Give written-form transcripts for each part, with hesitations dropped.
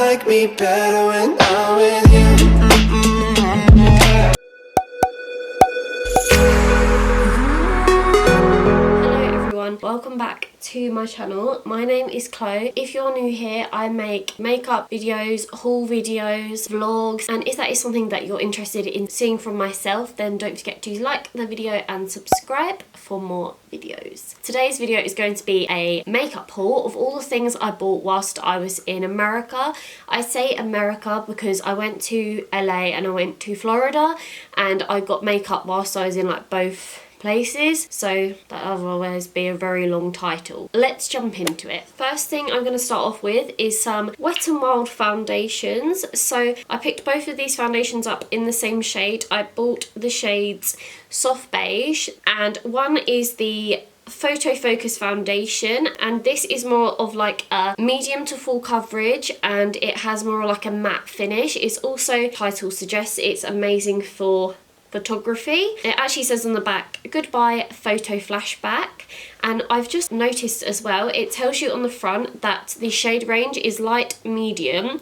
like me better when I'm with you. Welcome back to my channel. My name is Chlo. If you're new here, I make makeup videos, haul videos, vlogs, and if that is something that you're interested in seeing from myself, then don't forget to like the video and subscribe for more videos. Today's video is going to be a makeup haul of all the things I bought whilst I was in America. I say America because I went to LA and I went to Florida, and I got makeup whilst I was in like both places, so that otherwise be a very long title. Let's jump into it. First thing I'm going to start off with is some Wet n Wild foundations. So I picked both of these foundations up in the same shade. I bought the shades Soft Beige, and one is the Photo Focus foundation, and this is more of like a medium to full coverage, and it has more like a matte finish. It's also, title suggests, it's amazing for photography. It actually says on the back, goodbye photo flashback, and I've just noticed as well, it tells you on the front that the shade range is light medium,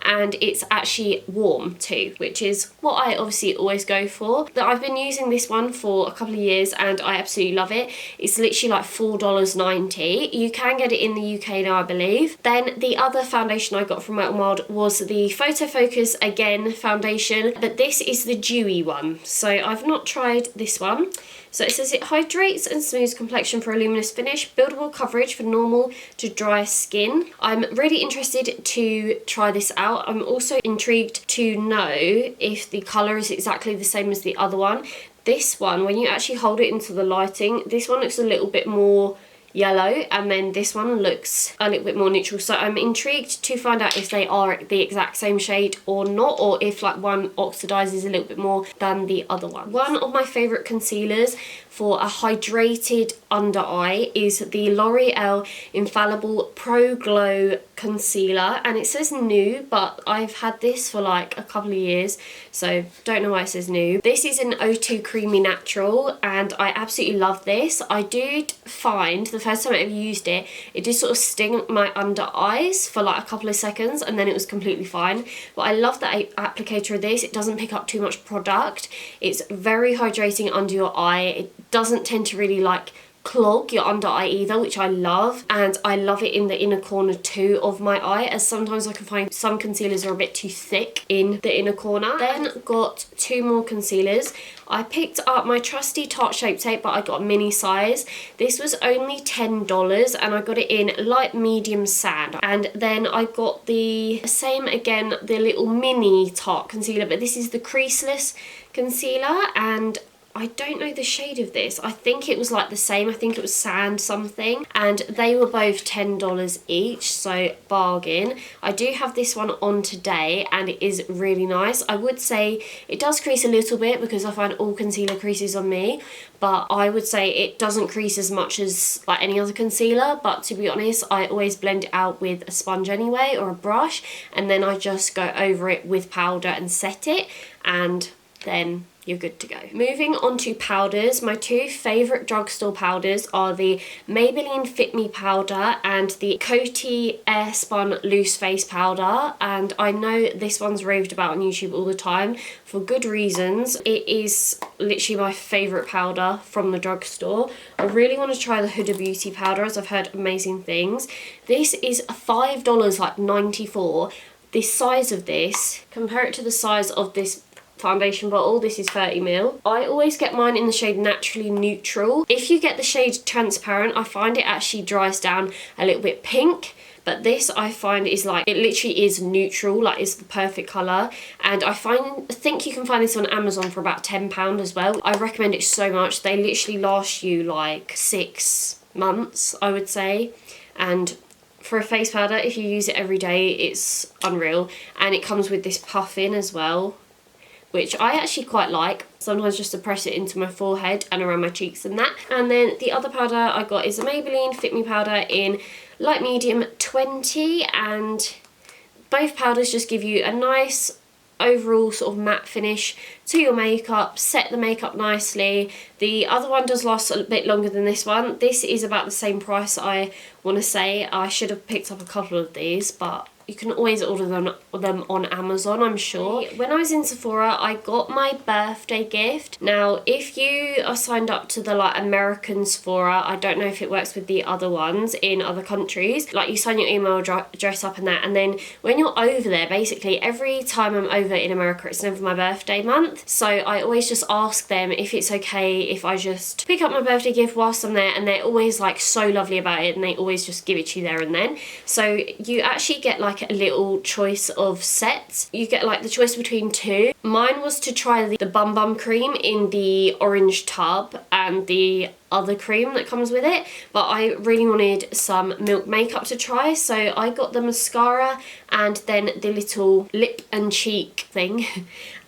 and it's actually warm too, which is what I obviously always go for. But I've been using this one for a couple of years and I absolutely love it. It's literally like $4.90. You can get it in the UK now, I believe. Then the other foundation I got from Wet n Wild was the Photo Focus Again foundation, but this is the dewy one. So I've not tried this one. So it says it hydrates and smooths complexion for a luminous finish, buildable coverage for normal to dry skin. I'm really interested to try this out. I'm also intrigued to know if the colour is exactly the same as the other one. This one, when you actually hold it into the lighting, this one looks a little bit more yellow, and then this one looks a little bit more neutral. So I'm intrigued to find out if they are the exact same shade or not, or if like one oxidizes a little bit more than the other one. One of my favorite concealers for a hydrated under eye is the L'Oreal Infallible Pro Glow concealer, and it says Nude, but I've had this for like a couple of years, so don't know why it says Nude. This is an O2 Creamy Natural, and I absolutely love this. I did find the first time I ever used it, it did sort of sting my under eyes for like a couple of seconds, and then it was completely fine. But I love the applicator of this. It doesn't pick up too much product. It's very hydrating under your eye. It doesn't tend to really like clog your under eye either, which I love, and I love it in the inner corner too of my eye, as sometimes I can find some concealers are a bit too thick in the inner corner. Then got two more concealers. I picked up my trusty Tarte Shape Tape, but I got a mini size. This was only $10 and I got it in light medium sand. And then I got the same again, the little mini Tarte concealer, but this is the Creaseless Concealer, and I don't know the shade of this. I think it was like the same. I think it was sand something, and they were both $10 each, so bargain. I do have this one on today and it is really nice. I would say it does crease a little bit because I find all concealer creases on me, but I would say it doesn't crease as much as like any other concealer. But to be honest, I always blend it out with a sponge anyway, or a brush, and then I just go over it with powder and set it, and then you're good to go. Moving on to powders, my two favourite drugstore powders are the Maybelline Fit Me powder and the Coty Airspun Loose Face powder, and I know this one's raved about on YouTube all the time for good reasons. It is literally my favourite powder from the drugstore. I really want to try the Huda Beauty powder, as I've heard amazing things. This is $5, like 94. The size of this, compare it to the size of this foundation bottle, this is 30ml. I always get mine in the shade Naturally Neutral. If you get the shade Transparent, I find it actually dries down a little bit pink, but this I find is like, it literally is neutral, like it's the perfect colour. And I think you can find this on Amazon for about £10 as well. I recommend it so much. They literally last you like 6 months, I would say, and for a face powder, if you use it every day, it's unreal. And it comes with this puff-in as well, which I actually quite like. Sometimes just to press it into my forehead and around my cheeks and that. And then the other powder I got is a Maybelline Fit Me powder in light medium 20, and both powders just give you a nice overall sort of matte finish to your makeup, set the makeup nicely. The other one does last a bit longer than this one. This is about the same price, I want to say. I should have picked up a couple of these, but you can always order them on Amazon, I'm sure. When I was in Sephora, I got my birthday gift. Now, if you are signed up to the like American Sephora, I don't know if it works with the other ones in other countries. Like you sign your email address up and that, and then when you're over there, basically every time I'm over in America, it's never my birthday month. So I always just ask them if it's okay if I just pick up my birthday gift whilst I'm there, and they're always like so lovely about it, and they always just give it to you there and then. So you actually get like a little choice of sets. You get like the choice between two. Mine was to try the Bum Bum cream in the orange tub and the other cream that comes with it, but I really wanted some Milk makeup to try, so I got the mascara and then the little lip and cheek thing.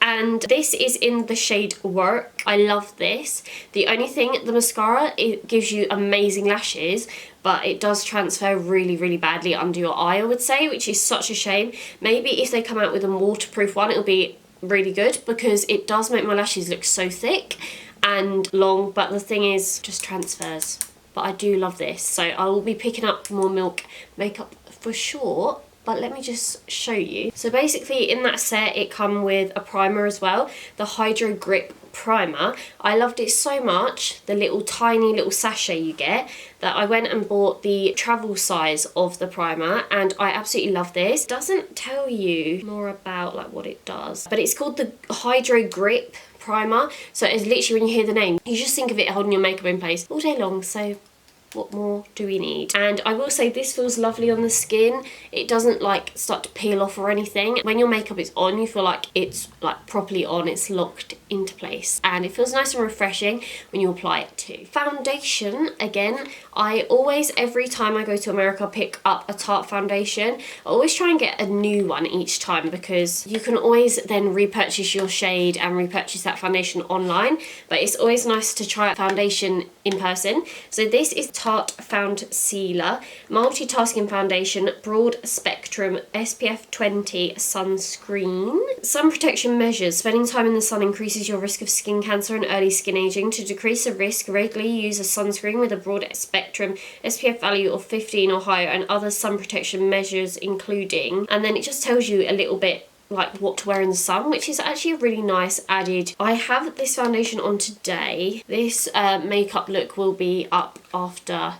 And this is in the shade Work. I love this. The only thing, the mascara, it gives you amazing lashes, but it does transfer really, really badly under your eye, I would say, which is such a shame. Maybe if they come out with a waterproof one, it'll be really good, because it does make my lashes look so thick and long, but the thing is, just transfers. But I do love this, so I will be picking up more Milk makeup for sure. But let me just show you. So basically in that set it come with a primer as well, the Hydra Grip Primer. I loved it so much, the little tiny little sachet you get, that I went and bought the travel size of the primer, and I absolutely love this. It doesn't tell you more about like what it does, but it's called the Hydra Grip Primer. So it's literally, when you hear the name, you just think of it holding your makeup in place all day long. So what more do we need? And I will say this feels lovely on the skin. It doesn't like start to peel off or anything. When your makeup is on, you feel like it's like properly on, it's locked into place, and it feels nice and refreshing when you apply it too. Foundation, again, I always, every time I go to America, pick up a Tarte foundation. I always try and get a new one each time, because you can always then repurchase your shade and repurchase that foundation online, but it's always nice to try a foundation in person. So this is Tarte Foundsealer Multitasking Foundation Broad Spectrum SPF 20 Sunscreen. Sun protection measures. Spending time in the sun increases your risk of skin cancer and early skin aging. To decrease the risk, regularly use a sunscreen with a broad spectrum SPF value of 15 or higher, and other sun protection measures including, and then it just tells you a little bit like what to wear in the sun, which is actually a really nice added. I have this foundation on today. This makeup look will be up after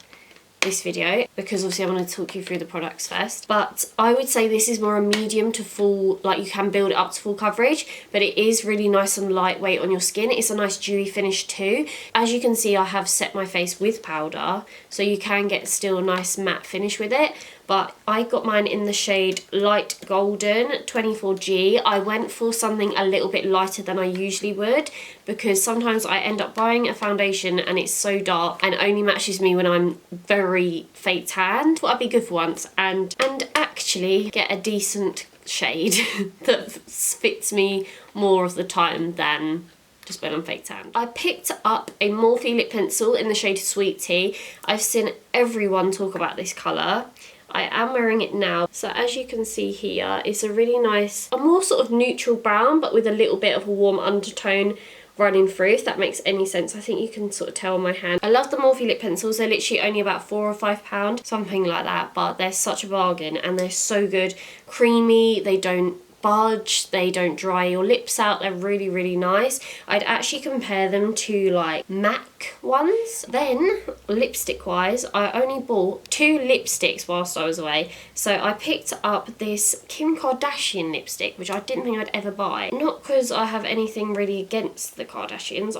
this video, because obviously I'm going to talk you through the products first, but I would say this is more a medium to full, like you can build it up to full coverage, but it is really nice and lightweight on your skin. It's a nice dewy finish too. As you can see, I have set my face with powder, so you can get still a nice matte finish with it, but I got mine in the shade Light Golden 24G. I went for something a little bit lighter than I usually would, because sometimes I end up buying a foundation and it's so dark and only matches me when I'm very fake tanned. Thought I'd be good for once and actually get a decent shade that fits me more of the time than just when I'm fake tanned. I picked up a Morphe lip pencil in the shade Sweet Tea. I've seen everyone talk about this colour. I am wearing it now. So as you can see here, it's a really nice, a more sort of neutral brown, but with a little bit of a warm undertone running through, if that makes any sense. I think you can sort of tell on my hand. I love the Morphe lip pencils. They're literally only about £4 or £5, something like that, but they're such a bargain and they're so good. Creamy, they don't budge, they don't dry your lips out, they're really, really nice. I'd actually compare them to like MAC ones. Then lipstick wise, I only bought 2 lipsticks whilst I was away. So I picked up this Kim Kardashian lipstick, which I didn't think I'd ever buy. Not because I have anything really against the Kardashians,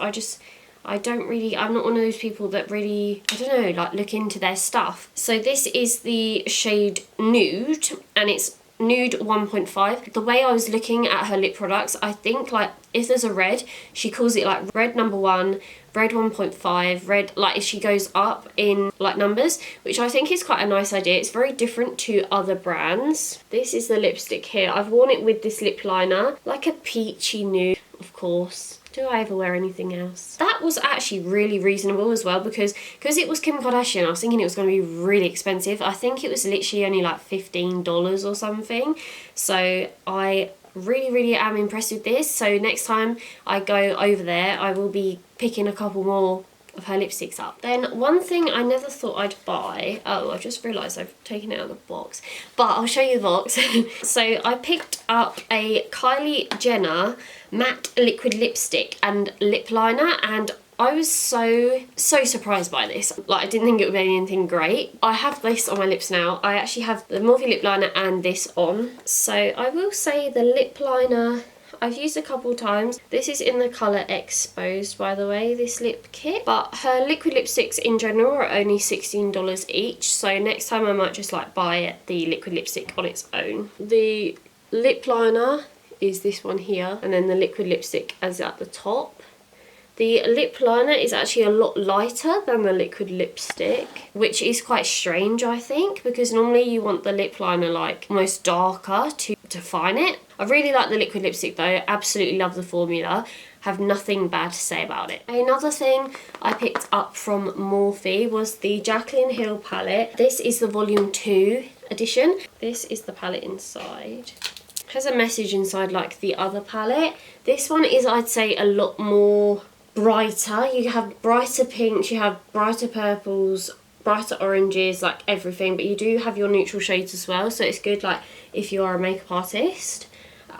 I'm not one of those people that really, I don't know, like look into their stuff. So this is the shade Nude, and it's Nude 1.5. The way I was looking at her lip products, I think like if there's a red, she calls it like red number 1, red 1.5, red, like if she goes up in like numbers, which I think is quite a nice idea. It's very different to other brands. This is the lipstick here. I've worn it with this lip liner, like a peachy nude, of course. Do I ever wear anything else? That was actually really reasonable as well, because it was Kim Kardashian, I was thinking it was going to be really expensive. I think it was literally only like $15 or something. So I really am impressed with this. So next time I go over there, I will be picking a couple more of her lipsticks up. Then one thing I never thought I'd buy, oh, I just realised I've taken it out of the box, but I'll show you the box. So I picked up a Kylie Jenner matte liquid lipstick and lip liner, and I was so surprised by this. Like, I didn't think it would be anything great. I have this on my lips now. I actually have the Morphe lip liner and this on. So I will say the lip liner I've used a couple times. This is in the colour Exposed, by the way, this lip kit. But her liquid lipsticks in general are only $16 each. So next time I might just like buy the liquid lipstick on its own. The lip liner is this one here, and then the liquid lipstick is at the top. The lip liner is actually a lot lighter than the liquid lipstick, which is quite strange, I think, because normally you want the lip liner like almost darker to define it. I really like the liquid lipstick though, absolutely love the formula, have nothing bad to say about it. Another thing I picked up from Morphe was the Jaclyn Hill palette. This is the volume 2 edition. This is the palette inside. It has a message inside like the other palette. This one is, I'd say, a lot more brighter. You have brighter pinks, you have brighter purples, brighter oranges, like everything, but you do have your neutral shades as well, so it's good like if you are a makeup artist.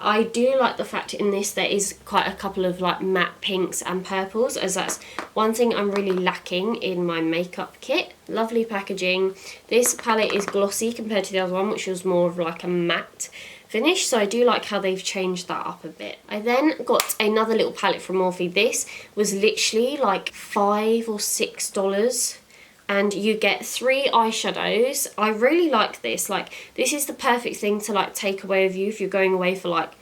I do like the fact in this there is quite a couple of like matte pinks and purples, as that's one thing I'm really lacking in my makeup kit. Lovely packaging. This palette is glossy compared to the other one, which was more of like a matte finish, so I do like how they've changed that up a bit. I then got another little palette from Morphe. This was literally like $5 or $6, and you get 3 eyeshadows. I really like this. Like, this is the perfect thing to like take away with you if you're going away for like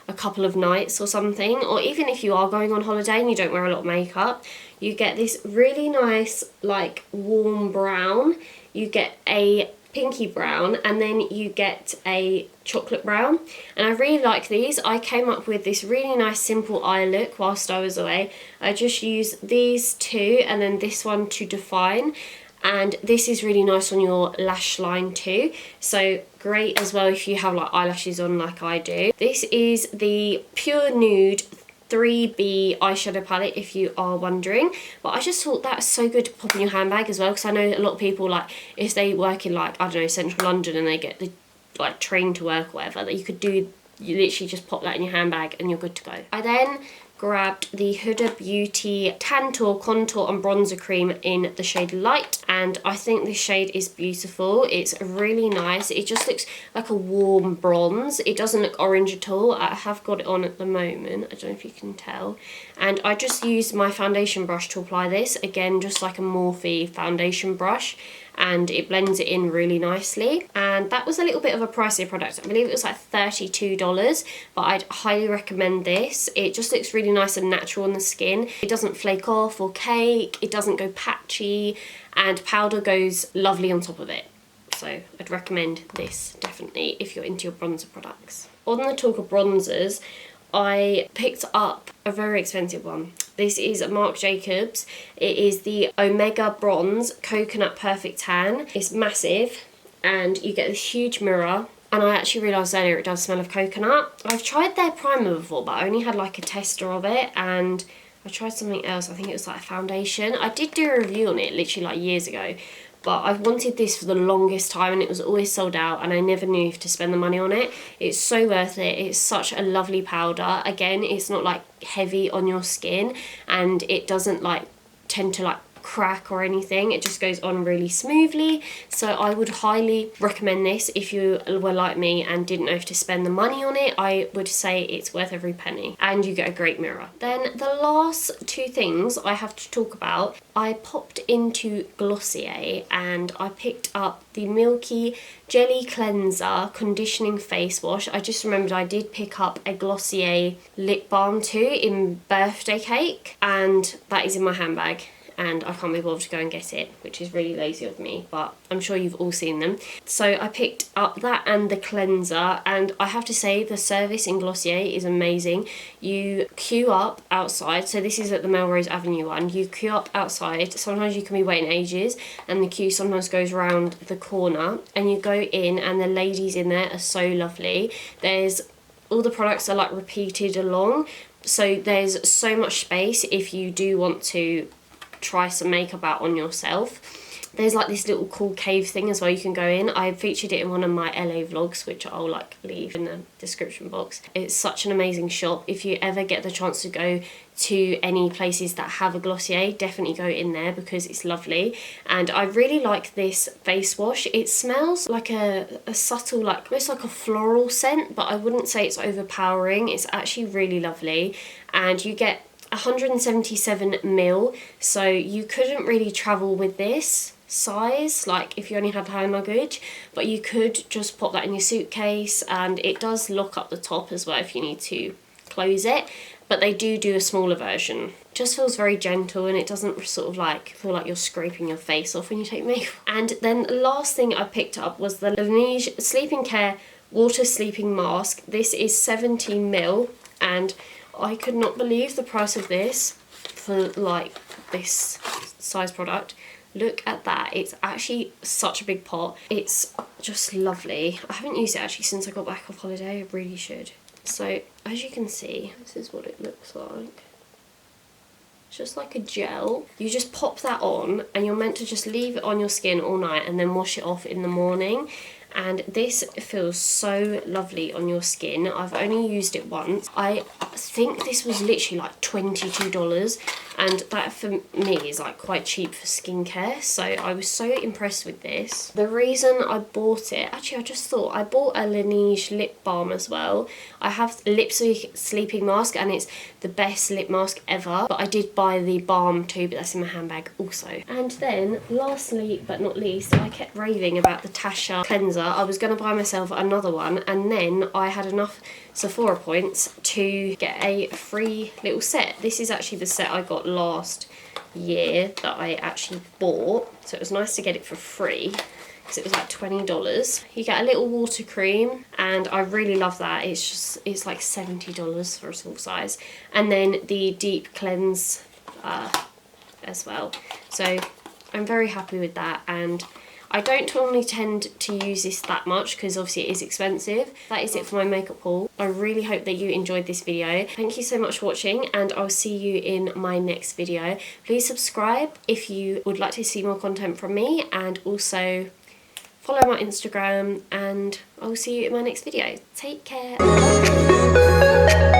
a couple of nights or something, or even if you are going on holiday and you don't wear a lot of makeup. You get this really nice like warm brown, you get a pinky brown, and then you get a chocolate brown, and I really like these. I came up with this really nice simple eye look whilst I was away. I just used these two and then this one to define, and this is really nice on your lash line too, so great as well if you have like eyelashes on like I do. This is the Pure Nude 3B eyeshadow palette, if you are wondering, but I just thought that's so good to pop in your handbag as well, because I know a lot of people, like if they work in like, I don't know, central London and they get the like train to work or whatever, that you could do, you literally just pop that in your handbag and you're good to go. I then grabbed the Huda Beauty Tantor Contour and Bronzer Cream in the shade Light, and I think this shade is beautiful. It's really nice. It just looks like a warm bronze. It doesn't look orange at all. I have got it on at the moment. I don't know if you can tell. And I just used my foundation brush to apply this. Again, just like a Morphe foundation brush, and it blends it in really nicely. And that was a little bit of a pricier product. I believe it was like $32, but I'd highly recommend this. It just looks really nice and natural on the skin. It doesn't flake off or cake, it doesn't go patchy, and powder goes lovely on top of it. So I'd recommend this definitely if you're into your bronzer products. On the talk of bronzers, I picked up a very expensive one. This is a Marc Jacobs. It is the Omega Bronze Coconut Perfect Tan. It's massive and you get this huge mirror, and I actually realised earlier it does smell of coconut. I've tried their primer before, but I only had like a tester of it, and I tried something else. I think it was like a foundation. I did do a review on it literally like years ago, but I've wanted this for the longest time and it was always sold out, and I never knew if to spend the money on it. It's so worth it. It's such a lovely powder. Again, it's not like heavy on your skin, and it doesn't like tend to like crack or anything. It just goes on really smoothly, so I would highly recommend this if you were like me and didn't know if to spend the money on it. I would say it's worth every penny, and you get a great mirror. Then the last two things I have to talk about, I popped into Glossier and I picked up the Milky Jelly Cleanser Conditioning Face Wash. I just remembered I did pick up a Glossier lip balm too in birthday cake, and that is in my handbag, and I can't be bothered to go and get it, which is really lazy of me, but I'm sure you've all seen them. So I picked up that and the cleanser, and I have to say the service in Glossier is amazing. You queue up outside, so this is at the Melrose Avenue one. You queue up outside, sometimes you can be waiting ages, and the queue sometimes goes around the corner, and you go in and the ladies in there are so lovely. There's all the products are like repeated along, so there's so much space if you do want to try some makeup out on yourself. There's like this little cool cave thing as well you can go in. I featured it in one of my LA vlogs, which I'll like leave in the description box. It's such an amazing shop. If you ever get the chance to go to any places that have a Glossier, definitely go in there because it's lovely. And I really like this face wash. It smells like a subtle, like almost like a floral scent, but I wouldn't say it's overpowering. It's actually really lovely, and you get 177ml, so you couldn't really travel with this size, like if you only had hand luggage, but you could just pop that in your suitcase, and it does lock up the top as well if you need to close it. But they do a smaller version. Just feels very gentle, and it doesn't sort of like feel like you're scraping your face off when you take makeup. And then the last thing I picked up was the Lebanese Sleeping Care Water Sleeping Mask. This is 17ml, and I could not believe the price of this for like this size product. Look at that. It's actually such a big pot. It's just lovely. I haven't used it actually since I got back off holiday. I really should. So as you can see, this is what it looks like. It's just like a gel. You just pop that on, and you're meant to just leave it on your skin all night and then wash it off in the morning. And this feels so lovely on your skin. I've only used it once. I think this was literally like $22, and that for me is like quite cheap for skincare, so I was so impressed with this. The reason I bought it, actually I just thought, I bought a Laneige lip balm as well. I have lip sleeping mask, and it's the best lip mask ever, but I did buy the balm too, but that's in my handbag also. And then lastly but not least, I kept raving about the Tasha cleanser. I was going to buy myself another one, and then I had enough Sephora points to get a free little set. This is actually the set I got last year that I actually bought, so it was nice to get it for free because it was like $20. You get a little water cream, and I really love that. It's like $70 for a small size, and then the deep cleanse as well. So I'm very happy with that, and I don't normally tend to use this that much because obviously it is expensive. That is it for my makeup haul. I really hope that you enjoyed this video. Thank you so much for watching, and I'll see you in my next video. Please subscribe if you would like to see more content from me, and also follow my Instagram, and I'll see you in my next video. Take care. Bye.